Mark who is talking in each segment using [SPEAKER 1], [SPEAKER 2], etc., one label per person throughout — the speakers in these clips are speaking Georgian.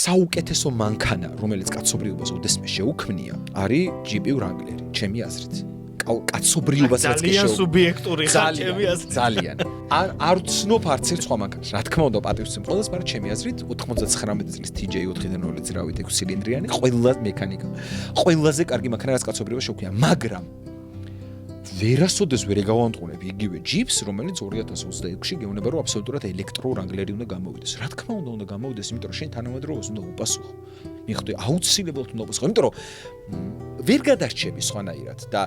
[SPEAKER 1] საუკეთესო მანქანა, რომელიც კაცობრიობას ოდესმე შეუქმნია, არის GP Wrangler, ჩემი აზრით. კაცობრიობას რაც კი
[SPEAKER 2] ძალიან სუბიექტური ხარ ჩემი აზრით.
[SPEAKER 1] ძალიან. არ ვცნობ არც ერთ სხვა მანქანას. რა თქმა უნდა, პატივისცემ ყველას, მაგრამ ჩემი აზრით 99 წლის TJ4-დან 2 რავით 6 ცილინდრიანი, ყველა მექანიკა. ყველაზე კარგი მანქანა რაც კაცობრიობას შეუქმნია, მაგრამ ვერასოდეს ვერ ეგავანტყუნებ იგივე Jeeps, რომელიც 2026-ში გეუბნება, რომ აბსოლუტურად ელექტრო Wrangler-ი უნდა გამოვიდეს. რა თქმა უნდა გამოვიდეს, იმიტომ რომ შენ თანამედროვეს უნდა უპასუხო. მიხვდი, აუცილებლად უნდა უპასუხო, იმიტომ რომ ვერ გადარჩები სხვანაირად და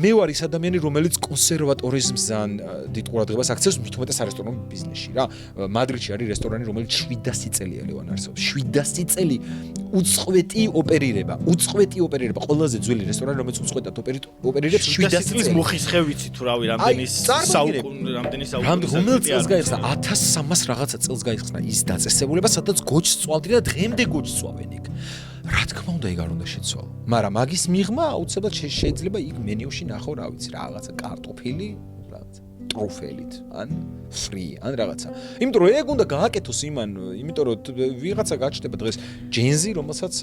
[SPEAKER 1] მე ვარ ის ადამიანი, რომელიც კონსერვატორიზმს ძალიან დიდ ყურადღებას აქცევს, მით უმეტეს არესტორნულ ბიზნესში რა. მადრიდში არის რესტორანი, რომელიც 700 წელი ელევან არსებობს. 700 წელი უწყვეტი ოპერირება. ყველაზე ძველი რესტორანი, რომელიც უწყვეტად ოპერირებს 700 წელი.
[SPEAKER 2] მუხის ხევიცი თუ რავი, რამდენი საუკუნე
[SPEAKER 1] რომელ წელს გაიხსნა? 1300 რაღაცა წელს გაიხსნა ის დაწესებულება, სადაც გოჩს წვავდნენ და დღემდე გოჩს წვავენ იქ. რა თქმა უნდა, ეგ არ უნდა შეცვალო. მაგრამ მაგის მიღმა აუცილებლად შეიძლება იქ მენიუში ნახო, რა ვიცი, რაღაცა კარტოფილი, რაღაცა ტრუფელით, ან ფრი, ან რაღაცა. იმიტომ რომ ეგ უნდა გააკეთოს იმიტომ რომ ვიღაცა გაჩნდება დღეს ჯენზი, რომელსაც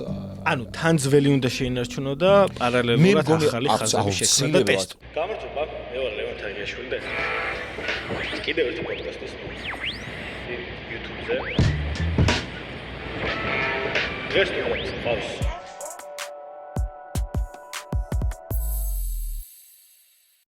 [SPEAKER 2] ანუ თან ძველი უნდა შეინარჩუნო და პარალელურად ახალი ხაზები შექმნა და ტესტო. გამარჯობა, მე ვარ ლევან თაღიაშვილი და კიდევ ერთი პოდკასტი YouTube-ზე. დღეს თუ ყავს